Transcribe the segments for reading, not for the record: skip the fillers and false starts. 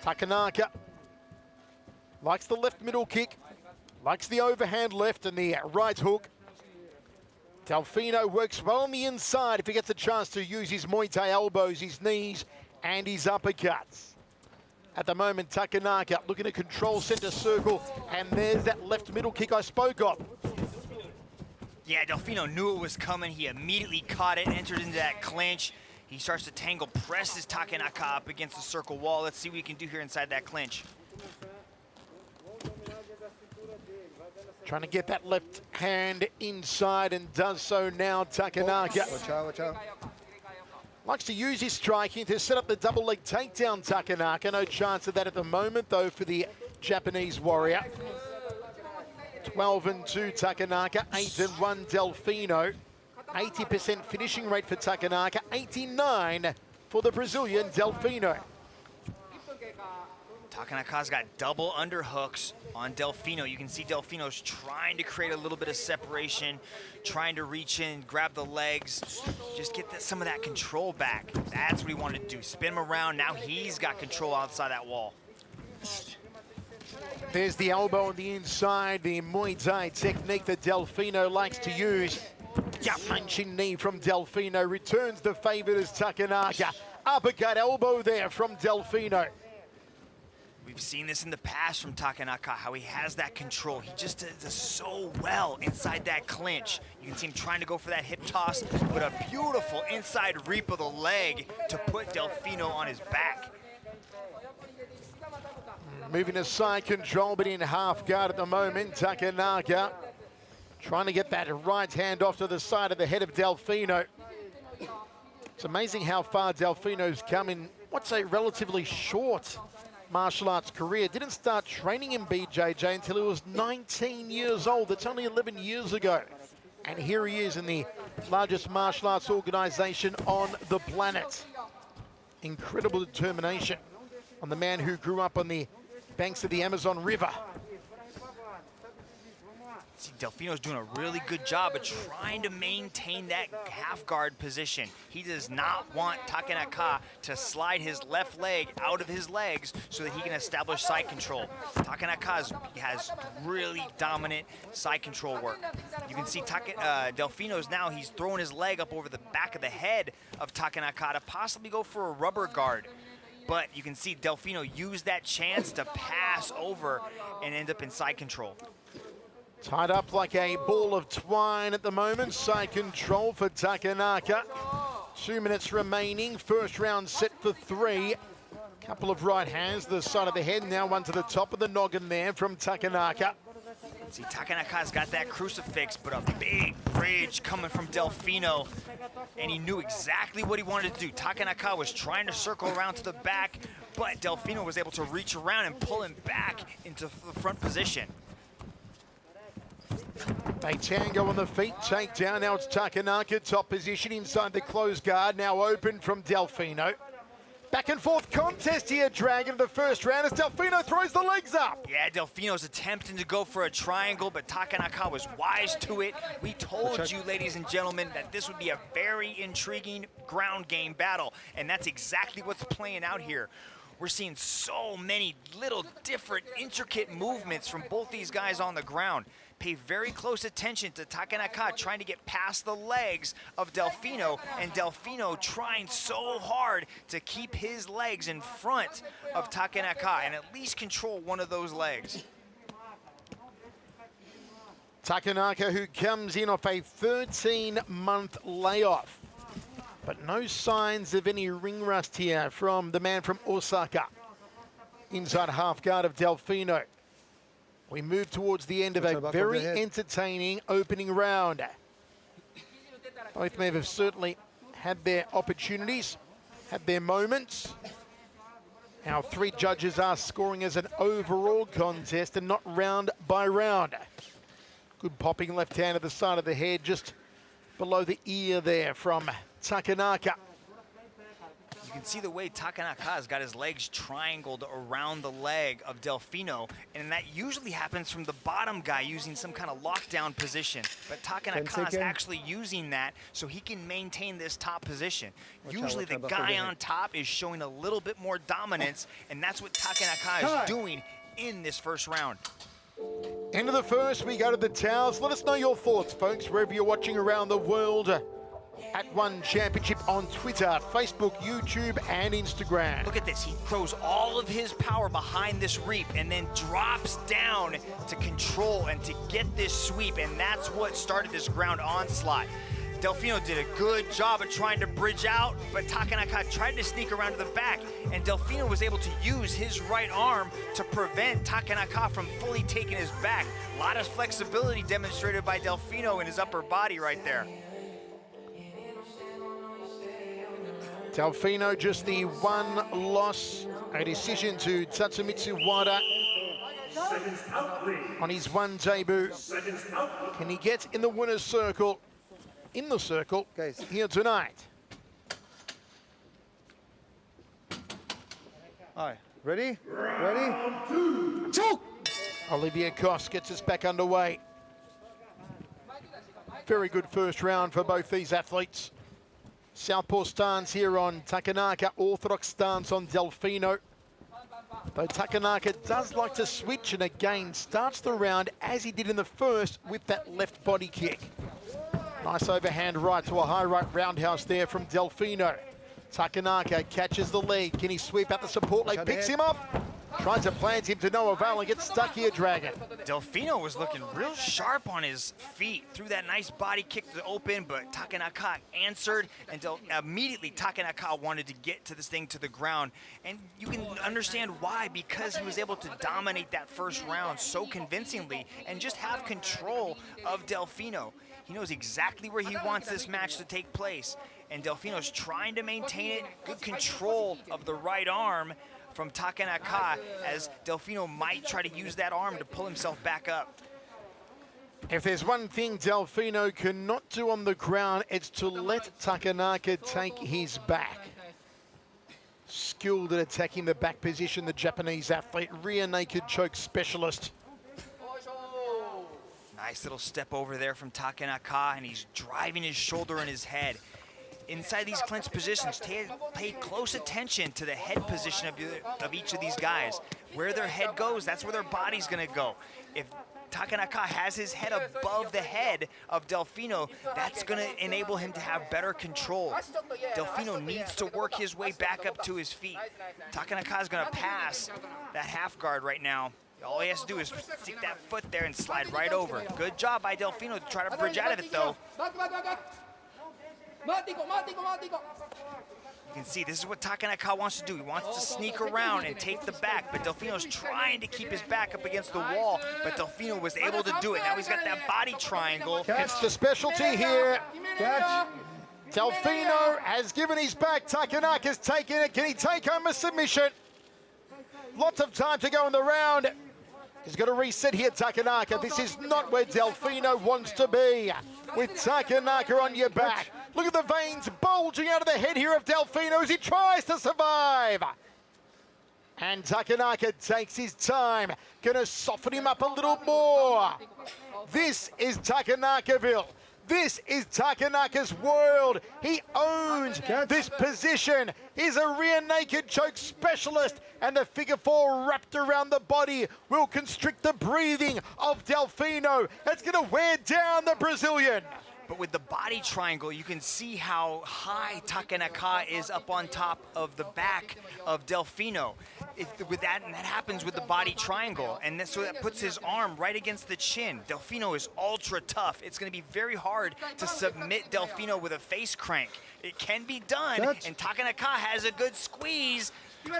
Takenaka likes the left middle kick, likes the overhand left and the right hook. Delfino works well on the inside if he gets a chance to use his Muay Thai elbows, his knees and his uppercuts. At the moment, Takenaka looking to control center circle, and there's that left middle kick I spoke of. Yeah, Delfino knew it was coming. He immediately caught it, entered into that clinch. He starts to tangle, presses Takenaka up against the circle wall. Let's see what he can do here inside that clinch. Trying to get that left hand inside and does so now, Takenaka. Watch out, watch out. Likes to use his striking to set up the double leg takedown, Takenaka. No chance of that at the moment, though, for the Japanese warrior. 12-2 Takenaka, 8-1 Delfino. 80% finishing rate for Takenaka, 89 for the Brazilian Delfino. Takenaka's got double underhooks on Delfino. You can see Delfino's trying to create a little bit of separation, trying to reach in, grab the legs, just get some of that control back. That's what he wanted to do, spin him around. Now he's got control outside that wall. There's the elbow on the inside, the Muay Thai technique that Delfino likes to use. Gut-punching knee from Delfino, returns the favor as Takenaka. Uppercut elbow there from Delfino. We've seen this in the past from Takenaka, how he has that control. He just does so well inside that clinch. You can see him trying to go for that hip toss, but a beautiful inside reap of the leg to put Delfino on his back. Moving to side control, but in half guard at the moment. Takenaka trying to get that right hand off to the side of the head of Delfino. It's amazing how far Delfino's come in what's a relatively short martial arts career. Didn't start training in BJJ until he was 19 years old. That's only 11 years ago. And here he is in the largest martial arts organization on the planet. Incredible determination on the man who grew up on the banks of the Amazon River. See, Delfino's doing a really good job of trying to maintain that half guard position. He does not want Takenaka to slide his left leg out of his legs so that he can establish side control. Takenaka has really dominant side control work. You can see Delfino's now, he's throwing his leg up over the back of the head of Takenaka to possibly go for a rubber guard. But you can see Delfino use that chance to pass over and end up in side control. Tied up like a ball of twine at the moment. Side control for Takenaka. 2 minutes remaining. First round set for 3. Couple of right hands to the side of the head. Now one to the top of the noggin there from Takenaka. See, Takenaka's got that crucifix, but a big bridge coming from Delfino. And he knew exactly what he wanted to do. Takenaka was trying to circle around to the back, but Delfino was able to reach around and pull him back into the front position. They tango on the feet, take down. Now it's Takenaka, top position inside the closed guard. Now open from Delfino. Back and forth contest here, Dragon, of the first round as Delfino throws the legs up. Yeah, Delfino's attempting to go for a triangle, but Takenaka was wise to it. We told you, ladies and gentlemen, that this would be a very intriguing ground game battle, and that's exactly what's playing out here. We're seeing so many little different intricate movements from both these guys on the ground. Pay very close attention to Takenaka trying to get past the legs of Delfino, and Delfino trying so hard to keep his legs in front of Takenaka and at least control one of those legs. Takenaka, who comes in off a 13-month layoff. But no signs of any ring rust here from the man from Osaka. Inside half guard of Delfino. We move towards the end of a very entertaining opening round. Both men have certainly had their opportunities, had their moments. Our 3 judges are scoring as an overall contest and not round by round. Good popping left hand at the side of the head, just below the ear there from Takenaka. You can see the way Takenaka has got his legs triangled around the leg of Delfino, and that usually happens from the bottom guy using some kind of lockdown position. But Takenaka is actually using that so he can maintain this top position. Usually the guy on top is showing a little bit more dominance, and that's what Takenaka is doing in this first round. End of the first, we go to the towels. Let us know your thoughts, folks, wherever you're watching around the world. At One Championship on Twitter, Facebook, YouTube, and Instagram. Look at this. He throws all of his power behind this reap and then drops down to control and to get this sweep, and that's what started this ground onslaught. Delfino did a good job of trying to bridge out, but Takenaka tried to sneak around to the back, and Delfino was able to use his right arm to prevent Takenaka from fully taking his back. A lot of flexibility demonstrated by Delfino in his upper body right there. Delfino just the one loss, a decision to Tatsumitsu Wada on his one debut. Can he get in the winner's circle, here tonight? All right, ready? Ready? Choke! Olivier Coste gets us back underway. Very good first round for both these athletes. Southpaw stance here on Takenaka, orthodox stance on Delfino. Though Takenaka does like to switch and again starts the round as he did in the first with that left body kick. Nice overhand right to a high right roundhouse there from Delfino. Takenaka catches the leg. Can he sweep out the support leg? Picks him up. Tries to plant him to no avail and gets stuck here, Dragon. Delfino was looking real sharp on his feet. Threw that nice body kick to open, but Takenaka answered, and immediately Takenaka wanted to get to this thing to the ground. And you can understand why, because he was able to dominate that first round so convincingly and just have control of Delfino. He knows exactly where he wants this match to take place, and Delfino's trying to maintain it. Good control of the right arm from Takenaka, as Delfino might try to use that arm to pull himself back up. If there's one thing Delfino cannot do on the ground, it's to let Takenaka take his back. Skilled at attacking the back position, the Japanese athlete, rear naked choke specialist. Nice little step over there from Takenaka, and he's driving his shoulder and his head. Inside these clinch positions, pay close attention to the head position of each of these guys. Where their head goes, that's where their body's gonna go. If Takenaka has his head above the head of Delfino, that's gonna enable him to have better control. Delfino needs to work his way back up to his feet. Takenaka's gonna pass that half guard right now. All he has to do is stick that foot there and slide right over. Good job by Delfino to try to bridge out of it though. You can see this is what Takenaka wants to do. He wants to sneak around and take the back, but Delfino's trying to keep his back up against the wall, but Delfino was able to do it. Now he's got that body triangle. It's the specialty here. Catch. Delfino has given his back. Takenaka's taken it. Can he take home a submission? Lots of time to go in the round. He's got to reset here, Takenaka. This is not where Delfino wants to be. With Takenaka on your back. Look at the veins bulging out of the head here of Delfino as he tries to survive. And Takenaka takes his time. Gonna soften him up a little more. This is Takenakaville. This is Takenaka's world. He owns this position. He's a rear naked choke specialist, and the figure four wrapped around the body will constrict the breathing of Delfino. It's gonna wear down the Brazilian. But with the body triangle, you can see how high Takenaka is up on top of the back of Delfino. And that happens with the body triangle, and so that puts his arm right against the chin. Delfino is ultra tough. It's going to be very hard to submit Delfino with a face crank. It can be done, and Takenaka has a good squeeze,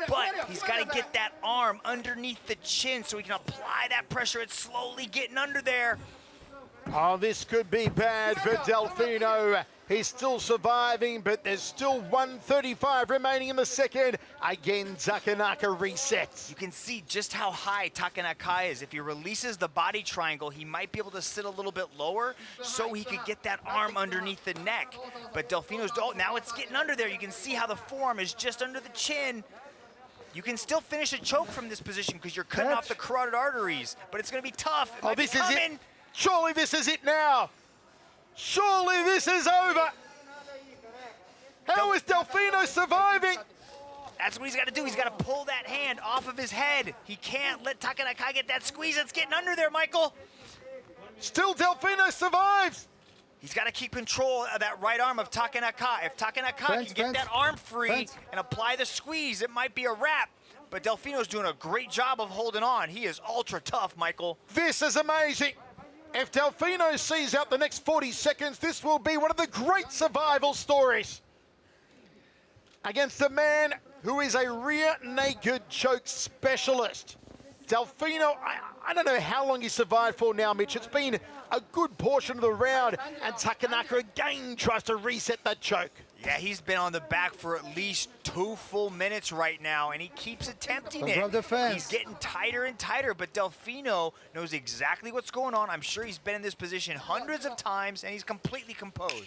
but he's got to get that arm underneath the chin so he can apply that pressure. It's slowly getting under there. Oh, this could be bad for Delfino. He's still surviving, but there's still 1:35 remaining in the second. Again, Takenaka resets. You can see just how high Takenaka is. If he releases the body triangle, he might be able to sit a little bit lower so he could get that arm underneath the neck. But Delfino's, oh, now it's getting under there. You can see how the forearm is just under the chin. You can still finish a choke from this position because you're cutting off the carotid arteries, but it's going to be tough. Oh, this is it. Surely this is it now. Surely this is over. How is Delfino surviving? That's what he's got to do. He's got to pull that hand off of his head. He can't let Takenaka get that squeeze that's getting under there, Michael. Still Delfino survives. He's got to keep control of that right arm of Takenaka. If Takenaka can get that arm free and apply the squeeze, it might be a wrap. But Delfino's doing a great job of holding on. He is ultra tough, Michael. This is amazing. If Delfino sees out the next 40 seconds, this will be one of the great survival stories. Against a man who is a rear naked choke specialist. Delfino, I don't know how long he survived for now, Mitch. It's been a good portion of the round, and Takenaka again tries to reset that choke. Yeah, he's been on the back for at least 2 full minutes right now, and he keeps attempting it. He's getting tighter and tighter, but Delfino knows exactly what's going on. I'm sure he's been in this position hundreds of times, and he's completely composed.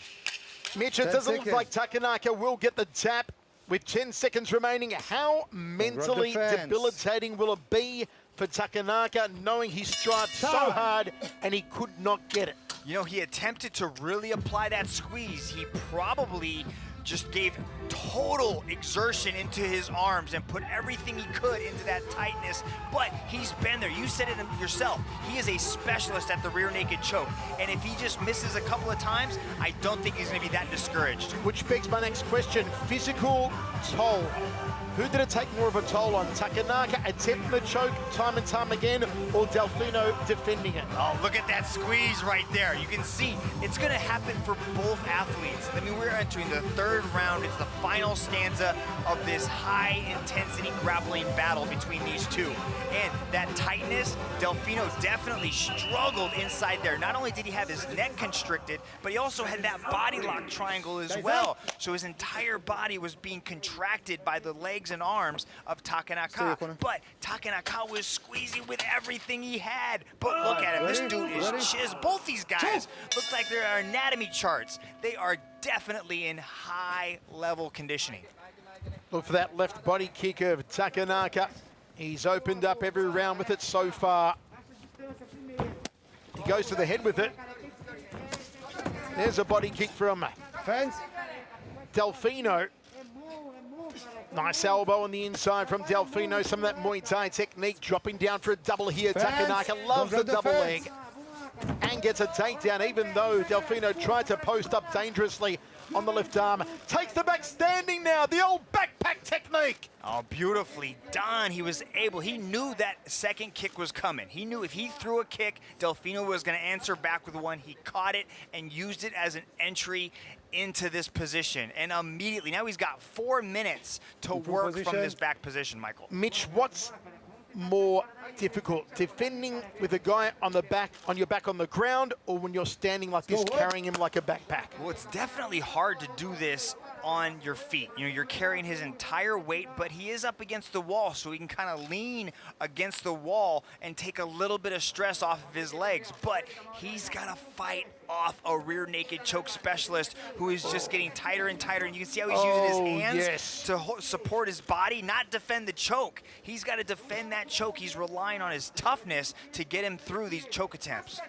Mitch, it doesn't look like Takenaka will get the tap with 10 seconds remaining. How mentally debilitating will it be for Takenaka, knowing he strived so hard and he could not get it? You know, he attempted to really apply that squeeze. He probably just gave total exertion into his arms and put everything he could into that tightness, but he's been there. You said it yourself. He is a specialist at the rear naked choke, and if he just misses a couple of times, I don't think he's going to be that discouraged. Which begs my next question, physical toll. Who did it take more of a toll on? Takenaka attempting the choke time and time again, or Delfino defending it? Oh, look at that squeeze right there. You can see it's going to happen for both athletes. I mean, we're entering the third round. It's the final stanza of this high-intensity grappling battle between these two. And that tightness, Delfino definitely struggled inside there. Not only did he have his neck constricted, but he also had that body lock triangle as well. So his entire body was being contracted by the legs and arms of Takenaka. But Takenaka was squeezing with everything he had. But look at him, this dude is chiz. Both these guys look like they're anatomy charts. They are definitely in high-level conditioning. Look for that left body kick of Takenaka. He's opened up every round with it so far. He goes to the head with it. There's a body kick from Delfino. Nice elbow on the inside from Delfino. Some of that Muay Thai technique, dropping down for a double here. Takenaka loves the double leg and gets a takedown, even though Delfino tried to post up dangerously on the left arm. Takes the back standing now, the old backpack technique. Oh, beautifully done. He was able, he knew that second kick was coming. He knew if he threw a kick, Delfino was going to answer back with one. He caught it and used it as an entry into this position. And immediately, now he's got 4 minutes to work from this back position, Michael. Mitch, what's more difficult, defending with a guy on the back, on your back on the ground, or when you're standing like this, carrying him like a backpack? Well, it's definitely hard to do this on your feet. You know, you're carrying his entire weight, but he is up against the wall, so he can kind of lean against the wall and take a little bit of stress off of his legs. But he's got to fight off a rear naked choke specialist who is just getting tighter and tighter. And you can see how he's using his hands to support his body, not defend the choke. He's got to defend that choke. He's relying on his toughness to get him through these choke attempts.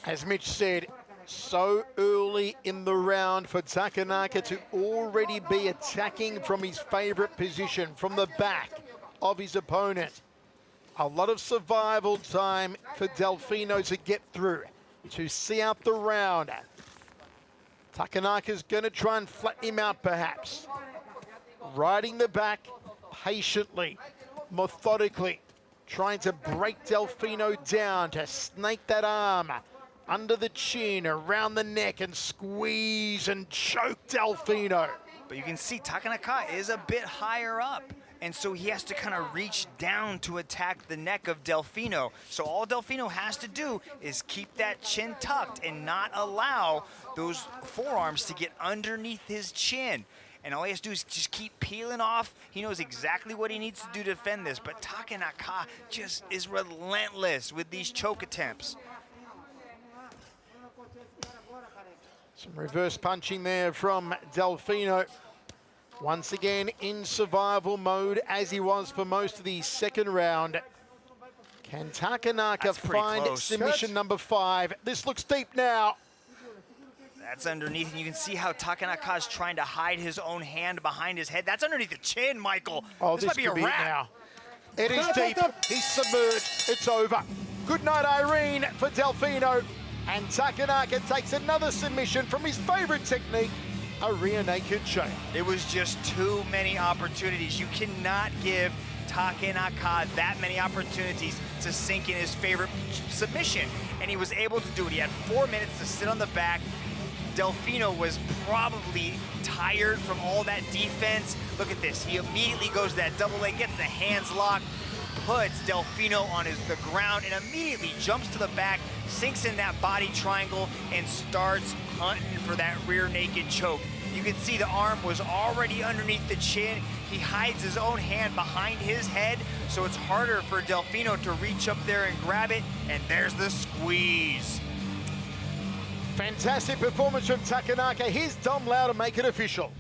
As Mitch said, so early in the round for Takenaka to already be attacking from his favorite position, from the back of his opponent. A lot of survival time for Delfino to get through, to see out the round. Takenaka's going to try and flatten him out perhaps. Riding the back patiently, methodically, trying to break Delfino down, to snake that arm under the chin, around the neck, and squeeze and choke Delfino. But you can see Takenaka is a bit higher up. and so he has to kind of reach down to attack the neck of Delfino. So all Delfino has to do is keep that chin tucked and not allow those forearms to get underneath his chin. And all he has to do is just keep peeling off. He knows exactly what he needs to do to defend this, but Takenaka just is relentless with these choke attempts. Some reverse punching there from Delfino. Once again in survival mode, as he was for most of the second round. Can Takenaka find close. submission number 5? This looks deep now. That's underneath, and you can see how Takenaka is trying to hide his own hand behind his head. That's underneath the chin, Michael. Oh, this might be a could be it wrap. now. It is deep. He's submerged. It's over. Good night, Irene, for Delfino. And Takenaka takes another submission from his favorite technique, a rear naked choke. It was just too many opportunities. You cannot give Takenaka that many opportunities to sink in his favorite submission, and he was able to do it. He had 4 minutes to sit on the back. Delfino was probably tired from all that defense. Look at this. He immediately goes to that double leg, gets the hands locked, puts Delfino on the ground, and immediately jumps to the back, sinks in that body triangle, and starts hunting for that rear naked choke. You can see the arm was already underneath the chin. He hides his own hand behind his head, so it's harder for Delfino to reach up there and grab it, and there's the squeeze. Fantastic performance from Takenaka. Here's Dom Lau to make it official.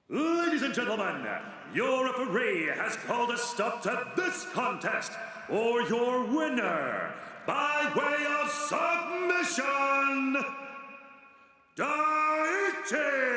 Ladies and gentlemen, your referee has called a stop to this contest for your winner by way of submission, Daichi!